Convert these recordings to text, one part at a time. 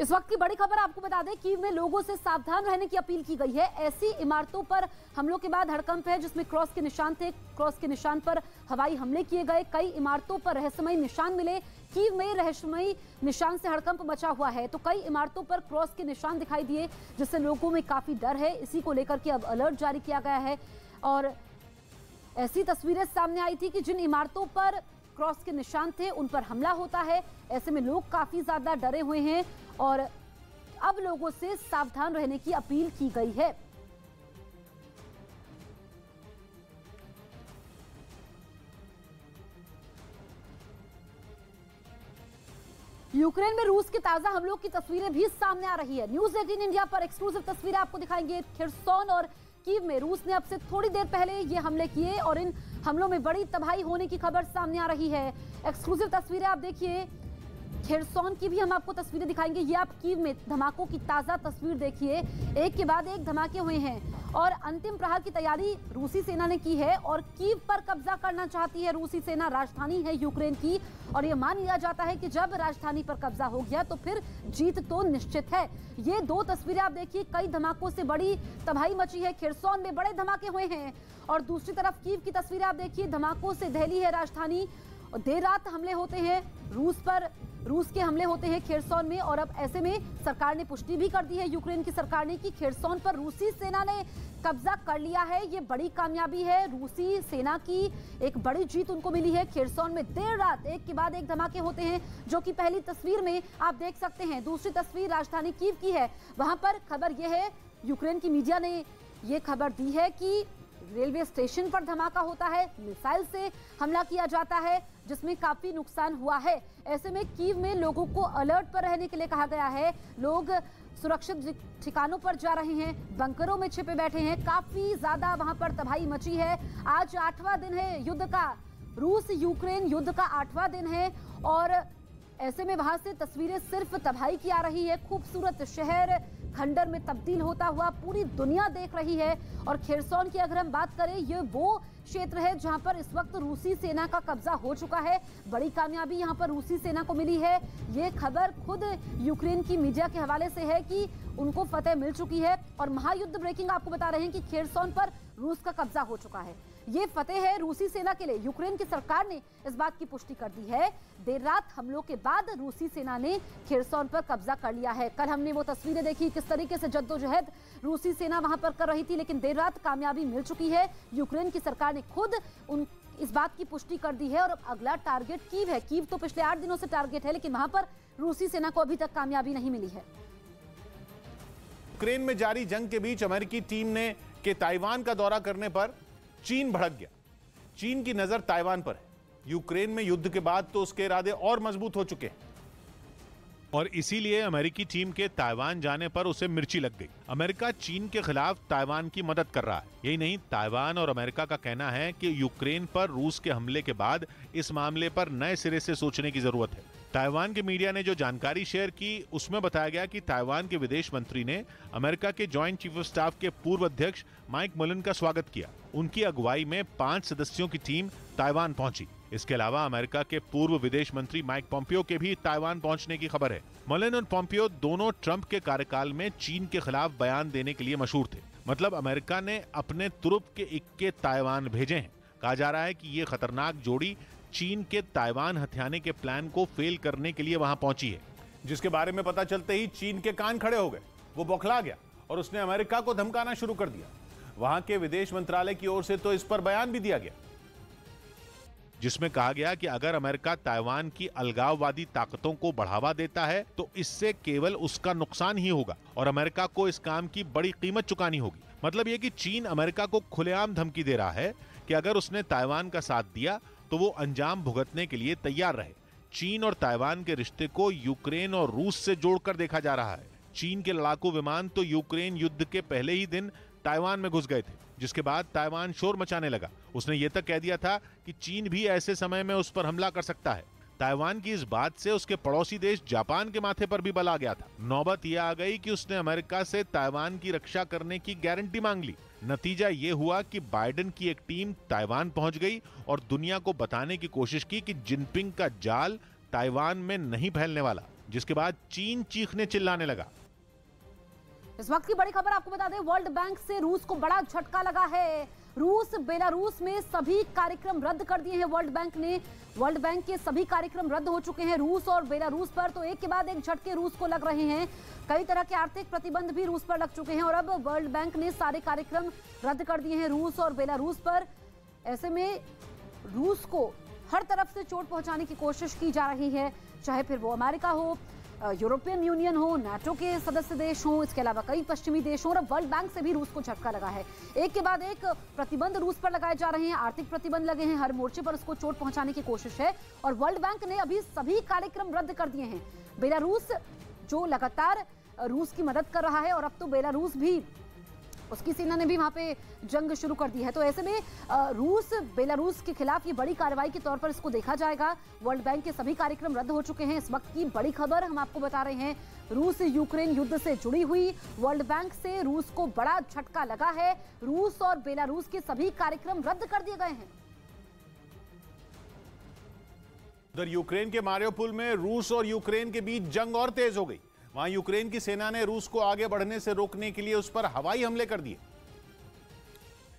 इस वक्त की बड़ी खबर आपको बता दें, कीव में लोगों से सावधान रहने की अपील की गई है। ऐसी इमारतों पर हमलों के बाद हड़कंप है जिसमें क्रॉस के निशान थे। क्रॉस के निशान पर हवाई हमले किए गए। कई इमारतों पर रहस्यमयी निशान मिले। कीव में रहस्यमयी निशान से हड़कंप मचा हुआ है, तो कई इमारतों पर क्रॉस के निशान दिखाई दिए, जिससे लोगों में काफी डर है। इसी को लेकर के अब अलर्ट जारी किया गया है और ऐसी तस्वीरें सामने आई थी कि जिन इमारतों पर क्रॉस के निशान थे उन पर हमला होता है। ऐसे में लोग काफी ज्यादा डरे हुए हैं और अब लोगों से सावधान रहने की अपील की गई है। यूक्रेन में रूस के ताजा हमलों की तस्वीरें भी सामने आ रही है। न्यूज़ 18 इंडिया पर एक्सक्लूसिव तस्वीरें आपको दिखाएंगे। खिर्सोन और कीव में रूस ने अब से थोड़ी देर पहले ये हमले किए और इन हमलों में बड़ी तबाही होने की खबर सामने आ रही है। एक्सक्लूसिव तस्वीरें आप देखिए। खिर्सोन की भी हम आपको तस्वीरें दिखाएंगे। ये आप कीव में धमाकों की ताजा तस्वीर देखिए। एक के बाद एक धमाके हुए हैं और अंतिम प्रहार की तैयारी रूसी सेना ने की है और कीव पर कब्जा करना चाहती है रूसी सेना। राजधानी है यूक्रेन की और ये मान लिया जाता है कि जब राजधानी पर कब्जा हो गया तो फिर जीत तो निश्चित है। ये दो तस्वीरें आप देखिए। कई धमाकों से बड़ी तबाही मची है। खिर्सोन में बड़े धमाके हुए हैं और दूसरी तरफ कीव की तस्वीरें आप देखिए। धमाकों से दहली है राजधानी और देर रात हमले होते हैं रूस के हमले होते हैं खिर्सोन में। और अब ऐसे में सरकार ने पुष्टि भी कर दी है, यूक्रेन की सरकार ने, कि खिर्सोन पर रूसी सेना ने कब्जा कर लिया है। ये बड़ी कामयाबी है। रूसी सेना की एक बड़ी जीत उनको मिली है। खिर्सोन में देर रात एक के बाद एक धमाके होते हैं, जो कि पहली तस्वीर में आप देख सकते हैं। दूसरी तस्वीर राजधानी कीव की है। वहां पर खबर यह है, यूक्रेन की मीडिया ने यह खबर दी है कि रेलवे स्टेशन पर धमाका होता है, मिसाइल से हमला किया जाता है, जिसमें काफी नुकसान हुआ है। ऐसे में कीव में लोगों को अलर्ट पर रहने के लिए कहा गया है। लोग सुरक्षित ठिकानों पर जा रहे हैं, बंकरों में छिपे बैठे हैं। काफी ज्यादा वहां पर तबाही मची है। आज 8वां दिन है युद्ध का। रूस यूक्रेन युद्ध का 8वां दिन है और ऐसे में वहां से तस्वीरें सिर्फ तबाही की आ रही है। खूबसूरत शहर खंडर में तब्दील होता हुआ पूरी दुनिया देख रही है। और खिर्सोन की अगर हम बात करें, ये वो क्षेत्र है जहां पर इस वक्त रूसी सेना का कब्जा हो चुका है। बड़ी कामयाबी यहां पर रूसी सेना को मिली है। ये खबर खुद यूक्रेन की मीडिया के हवाले से है कि उनको फतेह मिल चुकी है। और महायुद्ध ब्रेकिंग आपको बता रहे हैं कि खिर्सोन पर रूस का कब्जा हो चुका है। ये फतेह है रूसी सेना के लिए। यूक्रेन की सरकार ने इस बात की पुष्टि कर दी है। देर रात हमलों के बाद रूसी सेना ने खिर्सोन पर कब्जा कर लिया है। कल हमने वो तस्वीरें देखी किस तरीके से जद्दोजहद रूसी सेना वहां पर कर रही थी, लेकिन देर रात कामयाबी मिल चुकी है। यूक्रेन की सरकार ने खुद इस बात की पुष्टि कर दी है और अब अगला टारगेट कीव है। कीव तो पिछले 8 दिनों से टारगेट है, लेकिन वहां पर रूसी सेना को अभी तक कामयाबी नहीं मिली है। यूक्रेन में जारी जंग के बीच अमेरिकी टीम के ताइवान का दौरा करने पर चीन भड़क गया। चीन की नजर ताइवान पर है। यूक्रेन में युद्ध के बाद तो उसके इरादे और मजबूत हो चुके हैं और इसीलिए अमेरिकी टीम के ताइवान जाने पर उसे मिर्ची लग गई। अमेरिका चीन के खिलाफ ताइवान की मदद कर रहा है। यही नहीं, ताइवान और अमेरिका का कहना है कि यूक्रेन पर रूस के हमले के बाद इस मामले पर नए सिरे से सोचने की जरूरत है। ताइवान के मीडिया ने जो जानकारी शेयर की उसमें बताया गया कि ताइवान के विदेश मंत्री ने अमेरिका के जॉइंट चीफ ऑफ स्टाफ के पूर्व अध्यक्ष माइक मुलिन का स्वागत किया। उनकी अगुवाई में 5 सदस्यों की टीम ताइवान पहुंची। इसके अलावा अमेरिका के पूर्व विदेश मंत्री माइक पोम्पियो के भी ताइवान पहुंचने की खबर है। मुलिन और पोम्पियो दोनों ट्रंप के कार्यकाल में चीन के खिलाफ बयान देने के लिए मशहूर थे। मतलब अमेरिका ने अपने तुरुप के इक्के ताइवान भेजे हैं। कहा जा रहा है कि ये खतरनाक जोड़ी चीन के ताइवान हथियाने के प्लान को फेल करने के लिए वहां पहुंची है, जिसके बारे में पता चलते ही चीन के कान खड़े हो गए। वो बौखला गया और उसने अमेरिका को धमकाना शुरू कर दिया। वहां के विदेश मंत्रालय की ओर से तो इस पर बयान भी दिया गया, जिसमें कहा गया कि अगर अमेरिका ताइवान की अलगाववादी ताकतों को बढ़ावा देता है तो इससे केवल उसका नुकसान ही होगा और अमेरिका को इस काम की बड़ी कीमत चुकानी होगी। मतलब यह कि चीन अमेरिका को खुलेआम धमकी दे रहा है कि अगर उसने ताइवान का साथ दिया तो वो अंजाम भुगतने के लिए तैयार रहे। चीन और ताइवान के रिश्ते को यूक्रेन और रूस से जोड़कर देखा जा रहा है। चीन के लड़ाकू विमान तो यूक्रेन युद्ध के पहले ही दिन ताइवान में घुस गए थे, जिसके बाद ताइवान शोर मचाने लगा। उसने ये तक कह दिया था कि चीन भी ऐसे समय में उस पर हमला कर सकता है। ताइवान की इस बात से उसके पड़ोसी देश जापान के माथे पर भी बल आ गया था। नौबत यह आ गई कि उसने अमेरिका से ताइवान की रक्षा करने की गारंटी मांग ली। नतीजा ये हुआ कि बाइडेन की एक टीम ताइवान पहुंच गई और दुनिया को बताने की कोशिश की कि जिनपिंग का जाल ताइवान में नहीं फैलने वाला। जिसके बाद चीन चीखने चिल्लाने लगा। इस वक्त की बड़ी खबर आपको बता दें, वर्ल्ड बैंक से रूस को बड़ा झटका लगा है। रूस बेलारूस में सभी कार्यक्रम रद्द कर दिए हैं वर्ल्ड बैंक ने। वर्ल्ड बैंक के सभी कार्यक्रम रद्द हो चुके हैं रूस और बेलारूस पर। तो एक के बाद एक झटके रूस को लग रहे हैं। कई तरह के आर्थिक प्रतिबंध भी रूस पर लग चुके हैं और अब वर्ल्ड बैंक ने सारे कार्यक्रम रद्द कर दिए हैं रूस और बेलारूस पर। ऐसे में रूस को हर तरफ से चोट पहुंचाने की कोशिश की जा रही है, चाहे फिर वो अमेरिका हो, यूरोपियन यूनियन हो, नाटो के सदस्य देश हो, इसके अलावा कई पश्चिमी देश हो और वर्ल्ड बैंक से भी रूस को झटका लगा है। एक के बाद एक प्रतिबंध रूस पर लगाए जा रहे हैं, आर्थिक प्रतिबंध लगे हैं, हर मोर्चे पर उसको चोट पहुंचाने की कोशिश है और वर्ल्ड बैंक ने अभी सभी कार्यक्रम रद्द कर दिए हैं। बेलारूस जो लगातार रूस की मदद कर रहा है और अब तो बेलारूस भी, उसकी सेना ने भी वहां पे जंग शुरू कर दी है। तो ऐसे में रूस बेलारूस के खिलाफ ये बड़ी कार्रवाई के तौर पर इसको देखा जाएगा। वर्ल्ड बैंक के सभी कार्यक्रम रद्द हो चुके हैं। इस वक्त की बड़ी खबर हम आपको बता रहे हैं, रूस यूक्रेन युद्ध से जुड़ी हुई। वर्ल्ड बैंक से रूस को बड़ा झटका लगा है। रूस और बेलारूस के सभी कार्यक्रम रद्द कर दिए गए हैं। उधर यूक्रेन के मारियोपोल में रूस और यूक्रेन के बीच जंग और तेज हो गई। वहां यूक्रेन की सेना ने रूस को आगे बढ़ने से रोकने के लिए उस पर हवाई हमले कर दिए,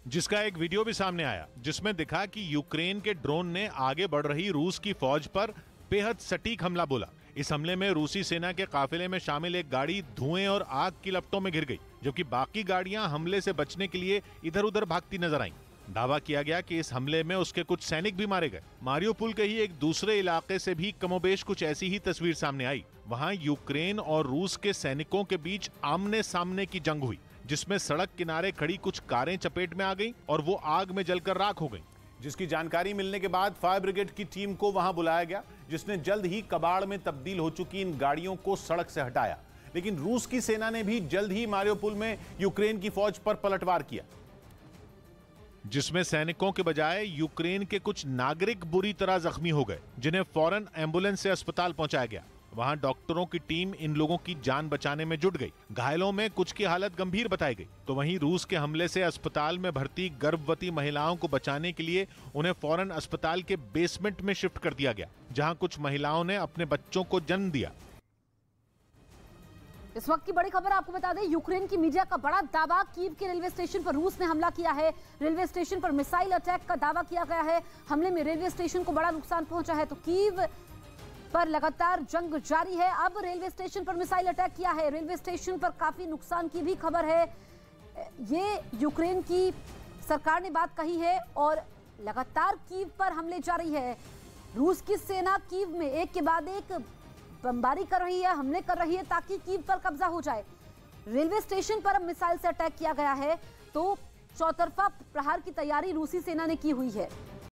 जिसका एक वीडियो भी सामने आया जिसमें दिखा कि यूक्रेन के ड्रोन ने आगे बढ़ रही रूस की फौज पर बेहद सटीक हमला बोला। इस हमले में रूसी सेना के काफिले में शामिल एक गाड़ी धुएं और आग की लपटों में घिर गई, जबकि बाकी गाड़ियां हमले से बचने के लिए इधर उधर भागती नजर आईं। दावा किया गया कि इस हमले में उसके कुछ सैनिक भी मारे गए। मारियोपोल के ही एक दूसरे इलाके से भी कमोबेश कुछ ऐसी ही तस्वीर सामने आई। वहां यूक्रेन और रूस के सैनिकों के बीच आमने सामने की जंग हुई, जिसमें सड़क किनारे खड़ी कुछ कारें चपेट में आ गईं और वो आग में जलकर राख हो गईं। जिसकी जानकारी मिलने के बाद फायर ब्रिगेड की टीम को वहां बुलाया गया, जिसने जल्द ही कबाड़ में तब्दील हो चुकी इन गाड़ियों को सड़क से हटाया। लेकिन रूस की सेना ने भी जल्द ही मारियोपोल में यूक्रेन की फौज पर पलटवार किया, जिसमें सैनिकों के बजाय यूक्रेन के कुछ नागरिक बुरी तरह जख्मी हो गए, जिन्हें फौरन एम्बुलेंस से अस्पताल पहुंचाया गया। वहां डॉक्टरों की टीम इन लोगों की जान बचाने में जुट गई। घायलों में कुछ की हालत गंभीर बताई गई। तो वहीं रूस के हमले से अस्पताल में भर्ती गर्भवती महिलाओं को बचाने के लिए उन्हें फौरन अस्पताल के बेसमेंट में शिफ्ट कर दिया गया, जहां कुछ महिलाओं ने अपने बच्चों को जन्म दिया। इस वक्त की बड़ी खबर आपको बता दें, यूक्रेन की मीडिया का बड़ा दावा, कीव के रेलवे स्टेशन पर रूस ने हमला किया है। रेलवे स्टेशन पर मिसाइल अटैक का दावा किया गया है। हमले में रेलवे स्टेशन को बड़ा नुकसान पहुंचा है। तो कीव पर लगातार जंग जारी है। अब रेलवे स्टेशन पर मिसाइल अटैक किया है। रेलवे स्टेशन पर काफी नुकसान की भी खबर है। ये यूक्रेन की सरकार ने बात कही है और लगातार कीव पर हमले जारी है। रूस की सेना कीव में एक के बाद एक बमबारी कर रही है, हमले कर रही है ताकि कीव पर कब्जा हो जाए। रेलवे स्टेशन पर अब मिसाइल से अटैक किया गया है। तो चौतरफा प्रहार की तैयारी रूसी सेना ने की हुई है।